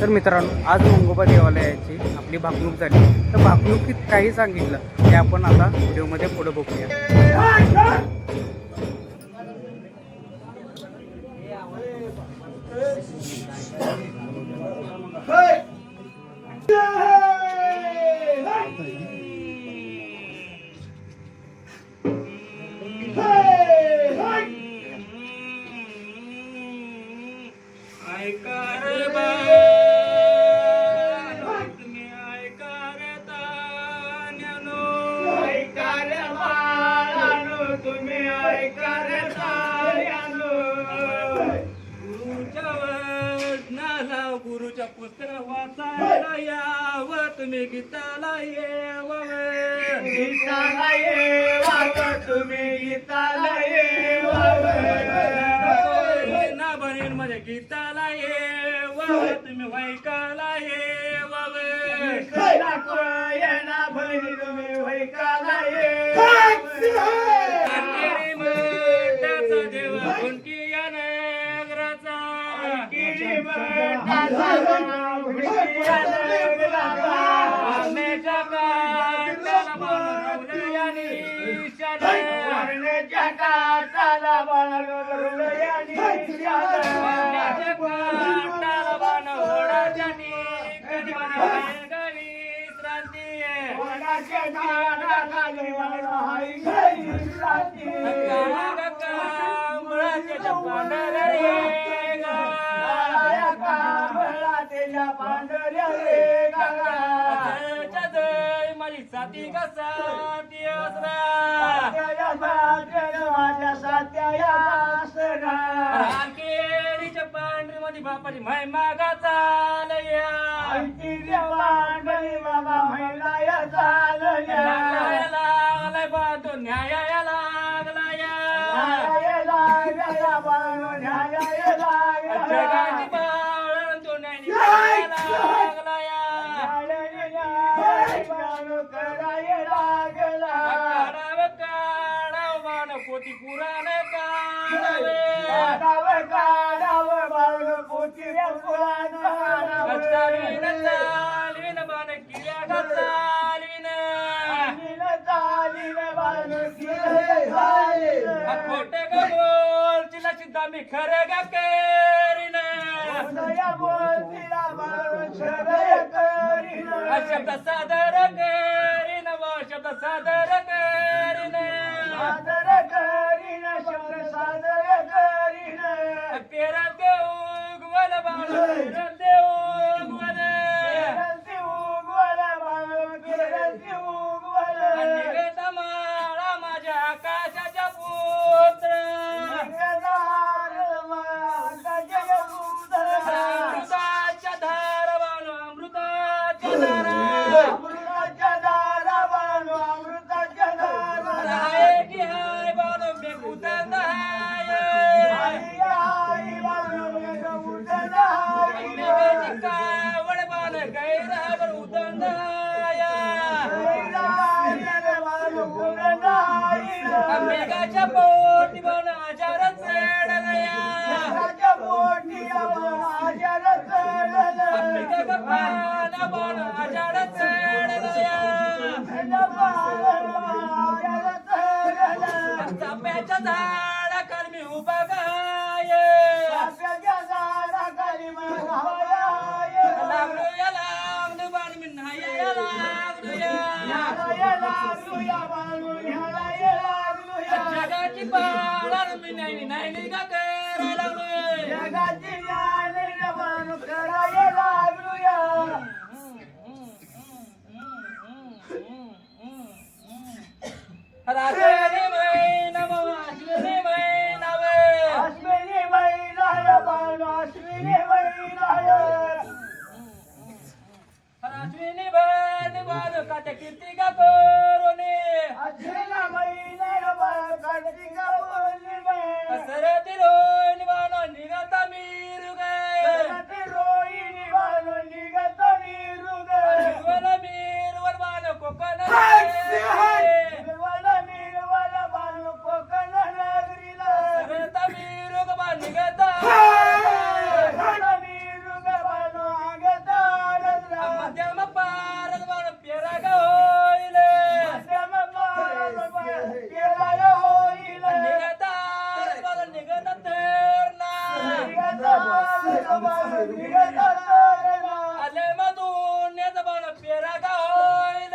तर मित्रांनो, आज मंगोबा देवालयाची आपली भाकणूक झाली. तर भाकणुकीत काही सांगितलं ते आपण आता व्हिडिओमध्ये पुढे बघूया. गुरुच्या पुस्तक वाचायला यावं, तुम्ही गीताला येवावं, गीताला येवावं, तुम्ही गीताला येवावं, ना बहीण माझ्या गीताला येवावं, तुम्ही वैकाला येवावं, ना बहीण तुम्ही वैकाला येवावं, त्याचा देव कुंकी या नगराचा, माझी साथी कसा केळीच्या पांढरी मध्ये बापाची माय मागा चालया, लागलाय बांधो न्याया लागलाया, जगाची बाळ तो न्याय लागलाया, पोती पुराण चालवीन बाण किया चालवीन खोटे ग बोल तिला सिद्धा मी खरे ग करीन, शब्द सादर करीन, शब्द सादर करीन, तेरा देऊ गुवल बाळ, तेरा देऊ गुवल, निवेद माळा माझ्या आकाशाच्या पुत्र, अमृताच्या धारा बाळू, अमृताच्या धारा, हाय की हाय बाळू बेकुतंद कावड बाण गैरावर उदंडाया, मेघाच्या पोटी बाण आजार चढलया, मेघा पाना बाण आजार चढलया, चाप्याच्या झाडाखाली मी उभा गाय, लागलोया लागलो बाण मी न्हाया लागलोया, जगाची बाळार मी नाही नाही का करायला लागलोय, राजनी महिना अश्विनी महिना अश्विनी महिना अश्विनी महिना काटे कीर्ती का करोने, सरती रोहिणी बानो निघता मीरू मीरवर बानो कोकण सरता मीरू बा निघता आले मधून याचा बाण पेरा का होईल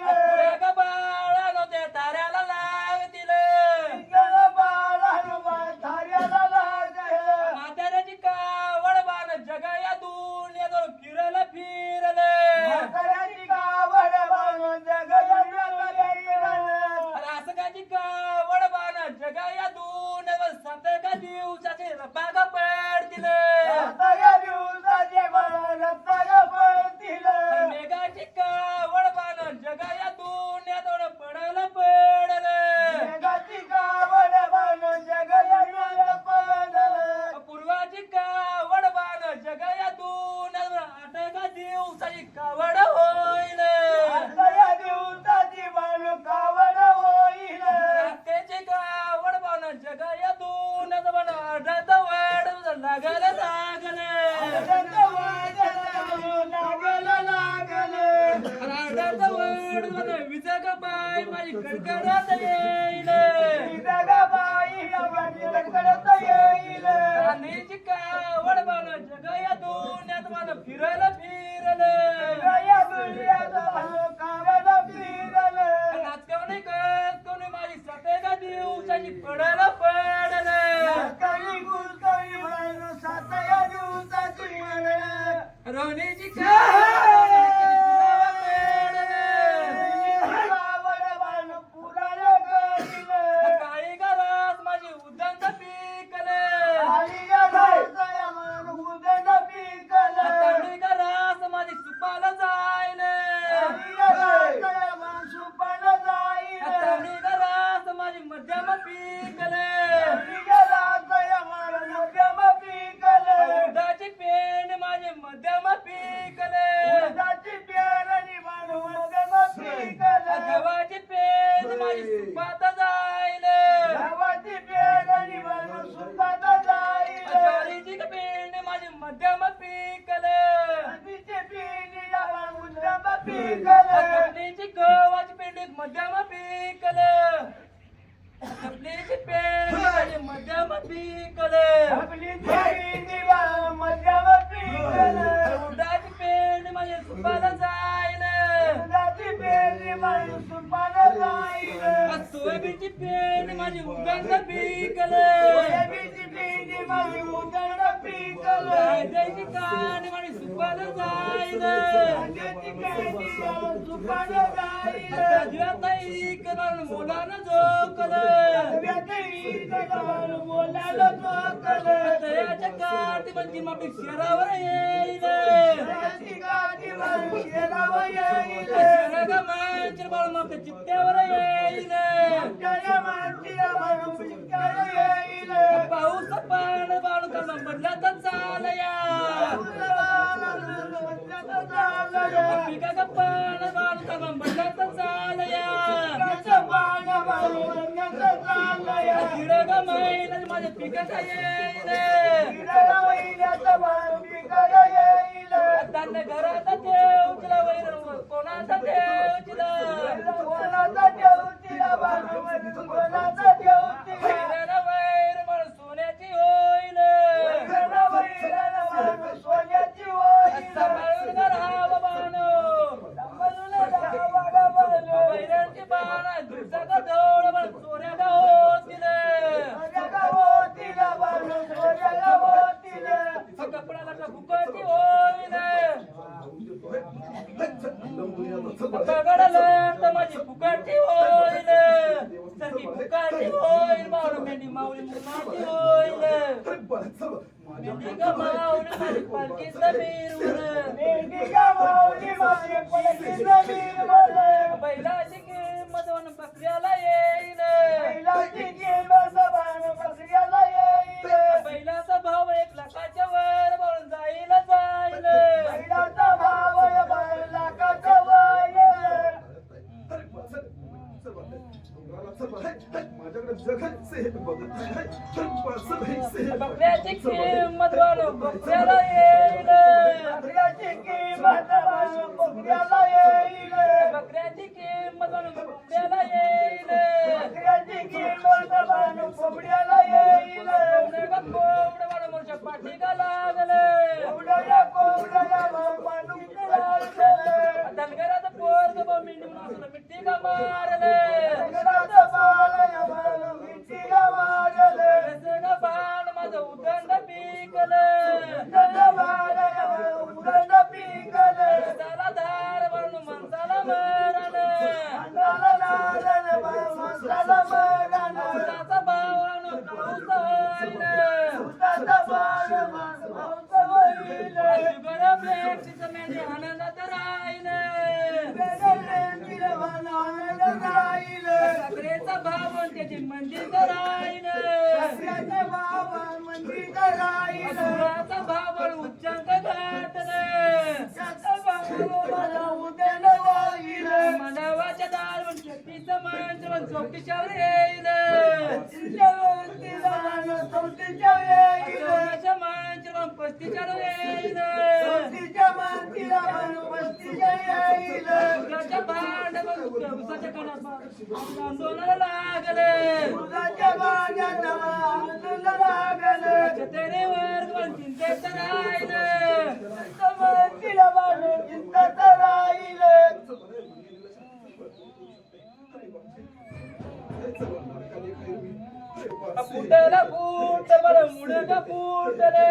पुऱ्या का बाळानो ते ताऱ्याला लागतील म्हाताऱ्याची कावड बाण जगा या दुनियात फिरलं फिरले रासकाची कावड बाण जगा या दुनियात सतका दिवसाचे रबाग पडतील मेघाची कावड बाण जगा या दुनियात पडायला पडले पूर्वाची कावड बाण जगा या दुनियात आटका दिवसाची कावड होईल रात्रीची कावड बाण जगा या दुनियात बाण आटत वाढ लागले राडाचा वड मला विजग बाई माझी कडकडत येईल राणीची कावड बाण जग या दुनियात मला फिरलं फिरलं नाचकावणी कत कोणी माझी सतेगा दिवसाची पडायला पडलं रोनीची काळी गरज माझी उदंड पिकले तवडी गरज माझी सुपाला जायले तवडी गरज माझी मध्यम पिकले उदाची पेंड माझी मध्यम पिकले गव्हाची पेंड माझी सुपात जायले ज्वारीची पेंड माझी मध्यम पिकले कपडीची गव्हाची पेंड मध्यम पिकले कपडीची पेंड माझी मध्यम पिकले उडाची पेंड माझी सुपाला जायले सोयाबीनची पेंड माझी उगंड पिकले कांद्याची कांड माझी सुपाला जायले सजव्यात इकरान मोलानं जोकले तयाच्या काठी म्हणजे मापी शेरावर येईल शेरागा मांचर बाळ मापी चित्त्यावर येईल पाऊस पाण बाळू करणं बदलात चालया पिका पाण बाळू करणं बदलात चालया किडगा महिना माझ्या पिकाचा येईल धान्य घरात ठेवचिला वैर कोणाचा ठेवचिला वैर मला सोन्याची होईल सांभाळून राहावं बानो वैरांची बाणा दिवसाचा धोळ मला चोऱ्याला होतील कपड्याला फुकटी होईल पगडला तर माझी फुकटी होईल सरकी फुकटी होईल मावळ मेंढी माऊली मुलाची होईल मेंढी ग माऊली माझी पालखी समीर बैलाची किंमत बकऱ्याला येईल बैलाचा भाव 1 लाखाच्या वर बोलून जाईल बकऱ्याची किंमत बकऱ्याला येईल बकऱ्याची किंमत बकऱ्याला येईल बकऱ्याची किंमत बकऱ्याला येईल त्याचे मंदिर करायलं असुराचा भाबळ उच्चांक गाठलं मानवाच्या दारून शक्तीचं मंत्र चौकीशावर येईल सोन्याच्या मंत्र पस्तीच्यावर येईल उगाच्या भांडवल उसाच्या कणात आंदोलनाला लागले तेरे वर्ग चिंतेत राहिलं फुटला फुट बरं मुडगा फुटले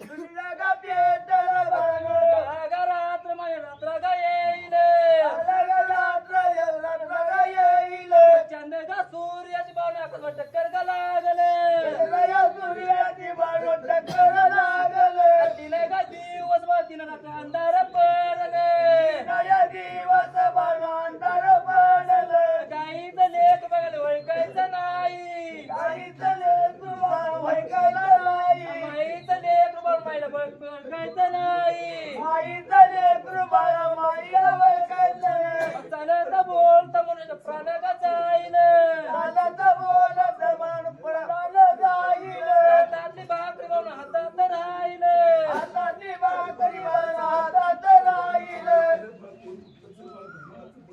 दुनियागा पेटल बानो आगा रात्र माय रात्र गा येईल चंदगा सूर्याची बाण आकाश टक्कर गा लागले तिला गा दिवस बा तिला रात्र अंधार पडले काहीच लेख बघायला ओळखायचं नाही माहीचं लेख बघायला ओळखायचं नाही चालत बोलत मनुष्य प्राण का जाईल हातातली भाकरी बाबून हातात राहिलं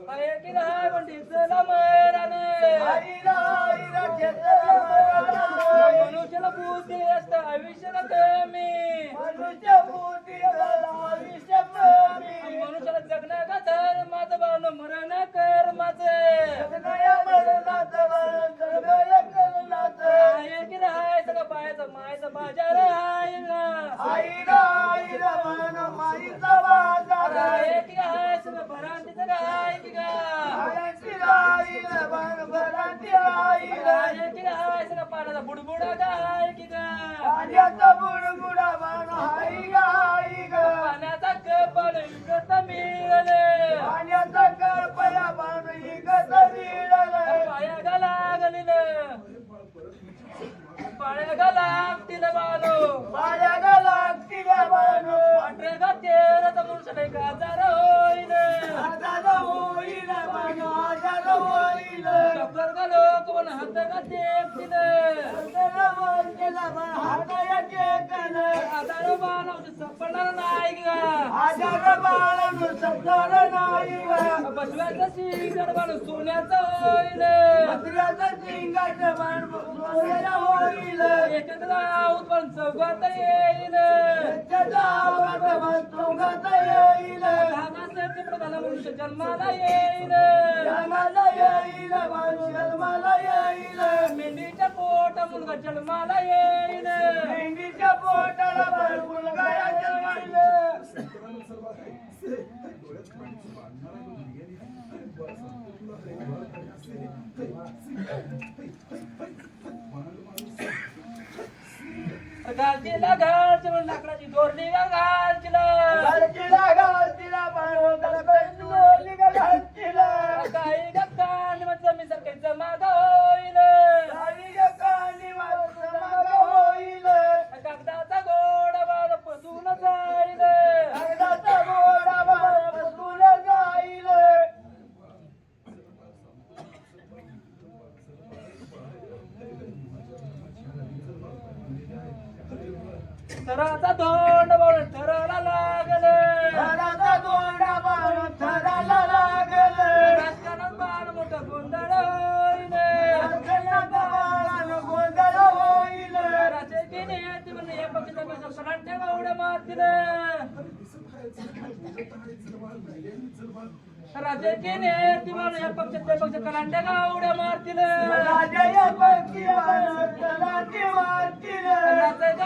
आहे की नाही पण दिसला मराने मनुष्याला बुद्धी असतं आयुष्याला कमी मनुष्याला जगण्या का धर्माचं बाण मरण कर्माचं आहे की नाही सगळं पायाचं मायचं बाजार आहे ना आहे की आहे सगळं भरांतीचं आहे की का आहे की आहे सगळं पाण्याचा बुडबुडा आहे की का पाण्याचा कप विकत मिळाले पायागा लागतील बानो पांढऱ्या तेराचा मनुष्य नाही का आजार होईल डॉक्टर का लोक पण हात का देखतील आजार बाण सापडणार नाही का बसव्याचं शिंगड बाण सोन्याचं होईल एकत्र आहोत पण चौघात येईल मनुष्य जन्माला येईल मेंढीच्या पोटा मुलगा जन्माला येईल घालतीला घालची म्हणून लाकडाची दोरली घालतीला काही कांड म्हणजे मी सर काही जमा होईल कागदाचा गोडा बाळ पसून जाईल थराचा दोंड बाळ थराला लागले राजकारणात बाण मोठा गोंधळ होईल राजाची नेते म्हणून या पक्षाचा सगळ्यांच्या गावड्या मारतील राजाची नेते म्हणून या पक्षाच्या पक्ष कलांड्या गावड्या मारतील राजाच्या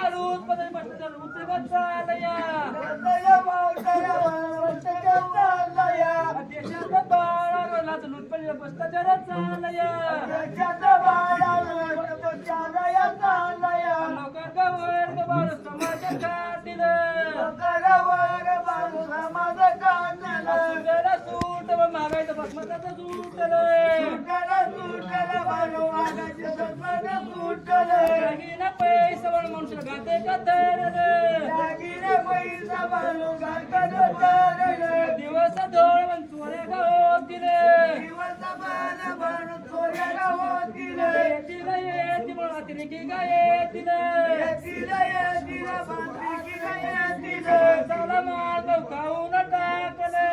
रूप देशाचा बाळा लुटपल्ली भ्रष्टाचार चालया नोकर वर्ग बाळ समाज काढील दिवस डोळ पण चोऱ्या का होतील येतील म्हणून अतिरेकी का येतील माणसाला माणसं खाऊन टाकले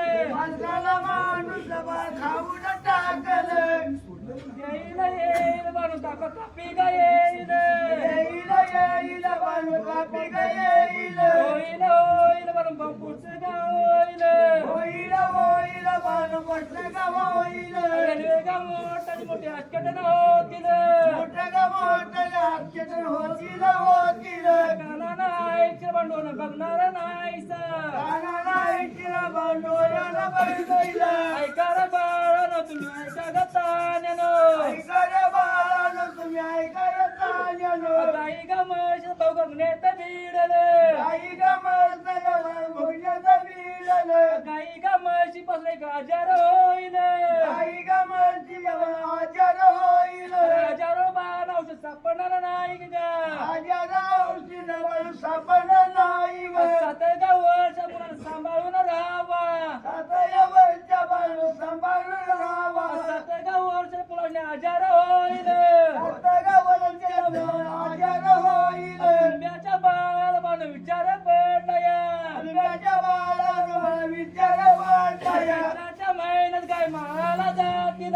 येईल म्हणून टाका कापी का येईल होईल होईल म्हणून बापूच का होईल रेल्वे का मोठाची मोठी आटकटन होतील कानाला ऐकलं भांडवल बघणार नाहीसा ऐका रे बाळानं तुम्ही ऐका ग ताण्यानं गाई ग म्हैस भाऊ गगनेत भिडले गाई ग म्हशी बसले गाजार होईल हजारो बाण औषध सापडणार नाही सात गा वर्ष मुलांना सांभाळून राहावा सात गा वर्ष मुलांना आजार होईल आंब्याच्या बाळाला बाण विचार पडलाया लग्नाच्या महिन्यात काय माळाला जातील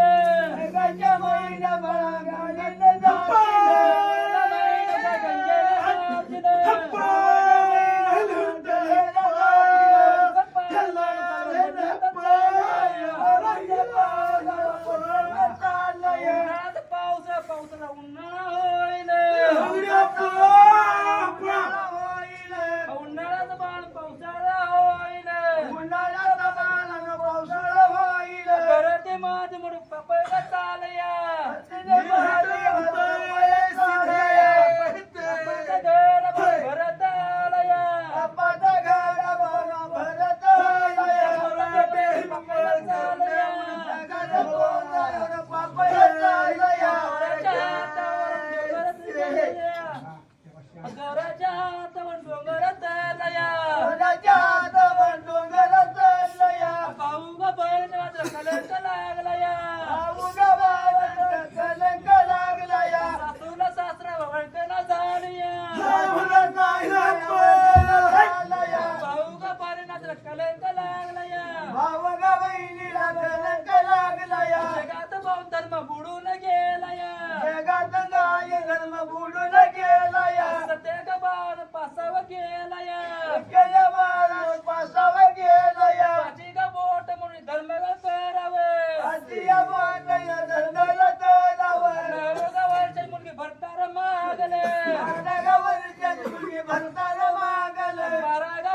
पावसाला उन्हाळा होईल उन्हाळ्याचं बाण पावसाळा होईल घराते माझे म्हणून पपईला चालया घरात आलया घराच्या हातावर डोंगरात आलया भाऊ ग बहीण मात्र कलंक लागलाया सासूला सासरा वळकना झालिया भाऊ ग बहीण मात्र कलंक लागलाया जगात भाऊ धर्म बुडून गेलाया सत्य बाण पासाव गेलाया पाची ग बोट म्हणून धर्म करावे वर्ष मुलगी भरतार मागले 12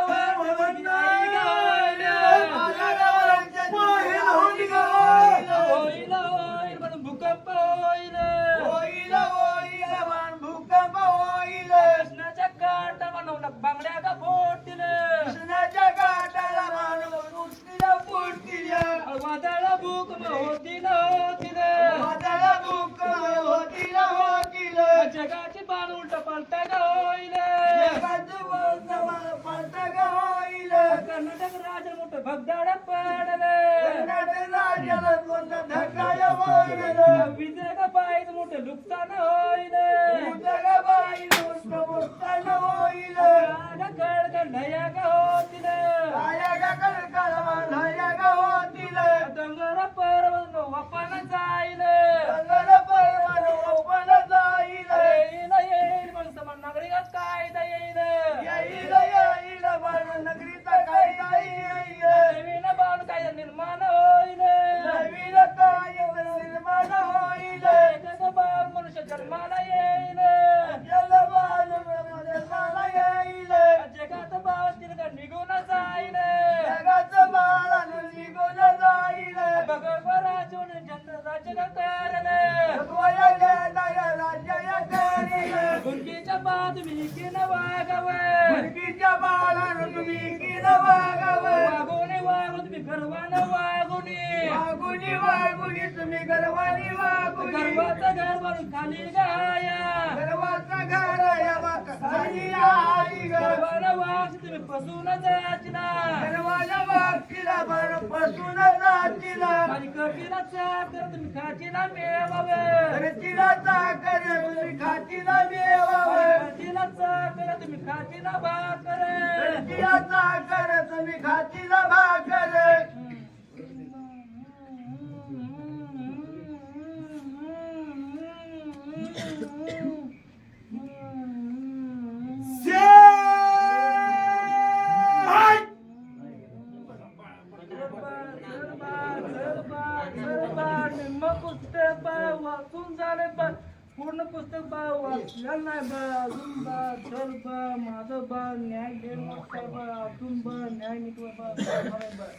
होईल होईल म्हणून भूकंप होईल कृष्णाच्या काटा म्हणून बांगड्या का बोटील वादळ भूक होतील जगाची बाण उलट पालटा का होईल कर्नाटक राजा मोठं भगदाड पडले विजय का बाईच मोठं नुकसान होईल ढया का होतील डोंगर पर्वत वापन जाईल येईल म्हणून समान नागरिक कायदा येईल नवीन बाण कायदा निर्माण होईल बाळ मनुष्य जन्माला येईल जगात बाळ तिरका निघून जाईल भगवराजून चंद्र राज्य करले गुंगीच्या बाद मी की न वागावे वागोने वागून मी गर्वानं वागुनी वागुनी वागुनी तुम्ही गर्वानी वागुनी गर्वाचं घर भरून खाली गाया गर्वाचा घर या खाली आई ग गर्वाला वास तुम्ही फसून जाचना गर्वाला वागतीला बर पसून जातीला आणि कठीला चाकर तुम्ही खाचीला मेवाव तिला चाकर तुम्ही खातीला मेवाव तिला चाकर तुम्ही खाचीला भाकर तिला चाकर तुम्ही खातीला भाकर वाचून झाले बा पूर्ण पुस्तक बा वाचलं नाही बा अजून बा चल बा माझं बा न्याय दे मोठा बा अजून बा न्याय निघवा बा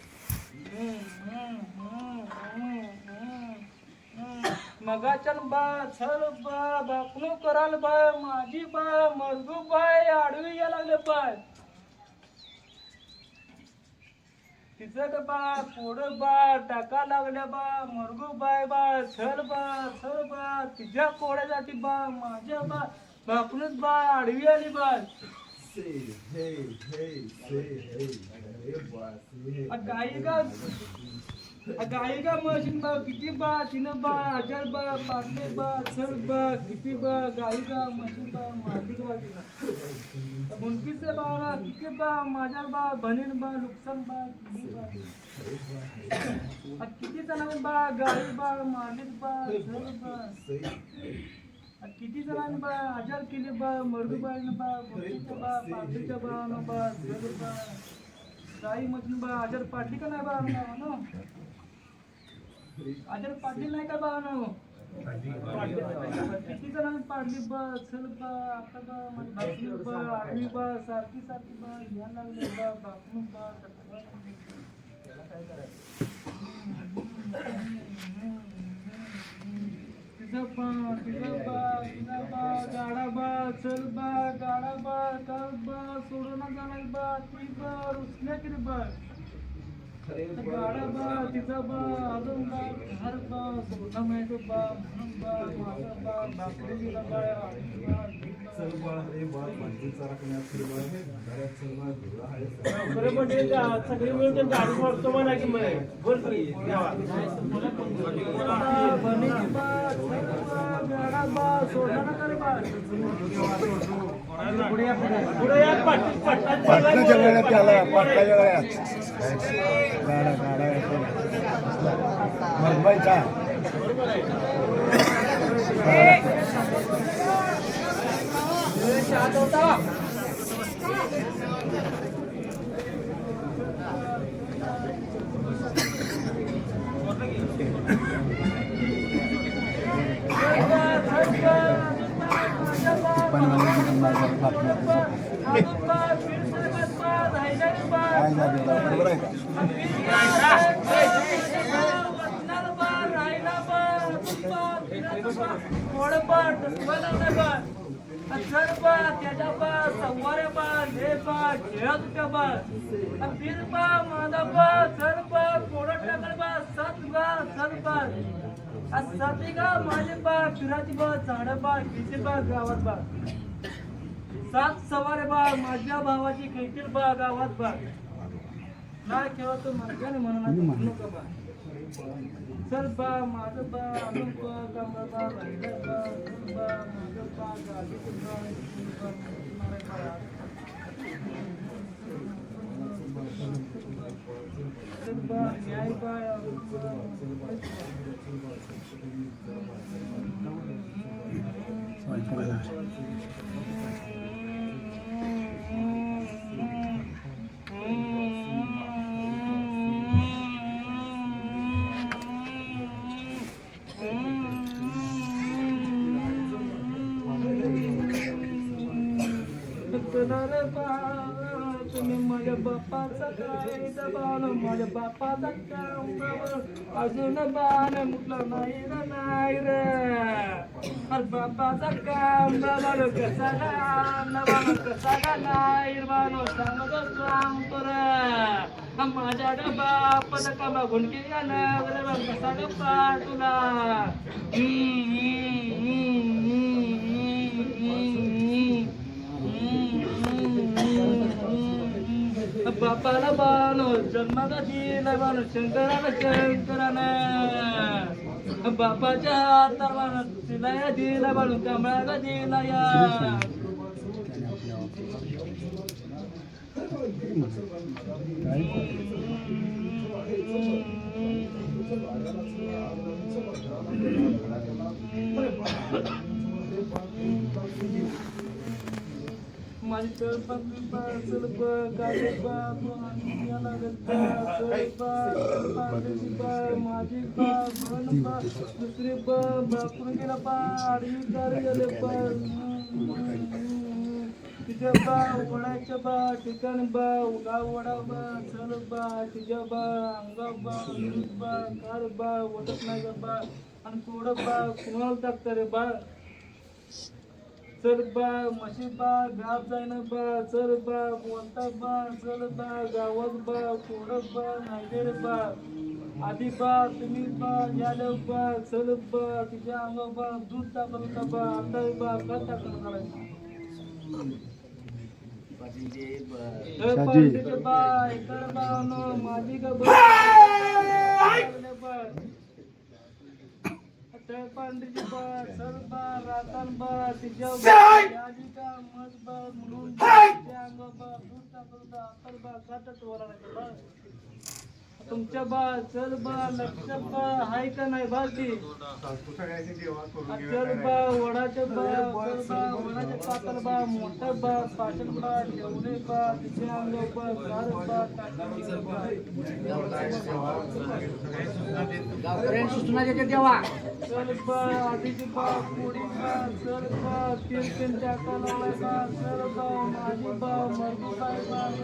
मगाचन बा चल बा बाकणू कराल बा माझी बा मरगू बाय आडवी या लागले बाय तिचं बा पुढं बा टाका लागल्या बा मरगू बाय बा चल बा तिच्या कोड्यासाठी बा माझ्या बा बापणच बा आडवी आली बा गायिका मशीन बा किती बा तिनं बा हजार बा पाटले बा चल बा किती बा गायिका मशीन बा मारली बा तिनं मुलगीचे बा किती बा माझ्या बा बनीन बा नुकसान बा किती जणांनी बा गाडी बा मारलीत बा चल बा किती जणांनी बा आजार केले बा मरडूबाईनं बा गोष्टीच्या बा पाटलीच्या बा बा चल बा गाई मधून बा आजार पाडली का नाही बा ना आजार पाडली नाही का बा नो किती जणांनी पाडली बा चल बा आता बा माझी बा आडवी बा सारखी सारखी बा घ्या लागले बा बापू बा त्याला काय करायचं तिचा बा गाडा बा चल बा गाडा बा काल बा सोडून जाणार बा ती बा रुसल्या किती बा गाडा बा तिचा बा अजून बा घर बा सोडा माहिती बा म्हणून बा माझा बा बापडे गेला बा चल बा रे बा माणसाचा राखण्यात चल बा घरात चल बा धुळा आहे बरं म्हणजे सगळी मिळून ते गाडी सोडतो म्हणा की मग बोल की देवा बनीची बा चल बा गाडा बा सोडा नका रे बा पुढे या पट्टाच्या वेळेला त्याला पाटलाच्या वेळेला गाडा गाडा मुंबईचा बरोबर आहे का माझे बा फिराची बा झाड बा किती बा गावात बा सात सवारे बा माझ्या भावाची खेळतील बा गावात बा नाही खेळतो मार्गाने म्हणून बा चल बा माझं बा अजून बा कमरा बा राहिलं बा बा माझं बा गाडी बा न्याय बा तुम्ही माझ्या बापाचा काय दबाव माझ्या बापाचा काम अजून बाण म्हटलं नाही रे नाही रे अरे बापाचा काम बाबानो कसा नवानो कसा नाही बानो सांगतो सांगतो रे माझ्या बापा का मागून केला ना कसा गप्पा तुला बापाला बानो जन्माला दिला बानो शंकरानं बापाच्या हाताला बानो तिला दिला बानो कमळाला दिला या माझी चलपा गाडीबा माझी बा बनबा दुसरी बापून गेला बा आडवी कार गेले बा तिच्या बा वडाच्या बा ठिकाण बा गाव वडा बा चल बा तिच्या बा अंगा बा बा कार बा वडत नाही बा आणि थोडं बा कुणाला टाकता रे बा चल बा म्हशी बा गाव जायना बा चल बा बोलता बा चल बा गावात बा थोडं बा नाही बा आधी बा तुम्ही बा यायला बा चल बा तिच्या अंगा बा दूध टाकलं बा आता बा का टाकलं करायचं बा इकडे बा नो माझी का बा पांढरीची बा सर बा रातान बा तिच्या आधी का मज बा म्हणून तिच्या अंग बा दूध टाकलं बा अक्कल बा काटत वरायचं बा तुमच्या बा चल बा लक्ष बा हाय का नाही बाकी चल बा वडाच्या बा चल बा वडाच्या पातळ बा मोठा बा पाचन बा जेवणे बा तिचे अंग बा गार बा सूचना देते तेव्हा चल बा आधीची बा पुडी बा चल बा तीन टाकाला बा चल बा माझी बा मरगू बा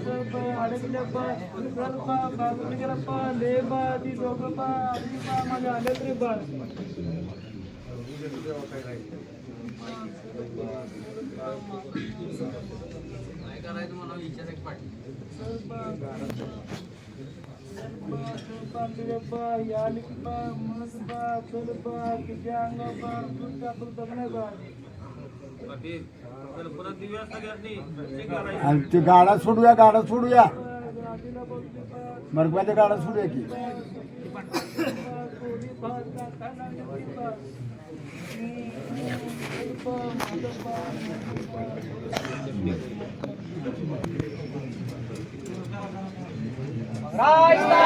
चल बा अडकले बा चल बा बाजूला गेला बा ले बा ती दोघं बा आधी बा माझ्या आले तरी बा याली बा मग बा चल बा तिच्या अंग बा दूध टाकून जगणे बा आणि ते गाडा सोडूया मरगवाच्या गाडा सोडूया की रायता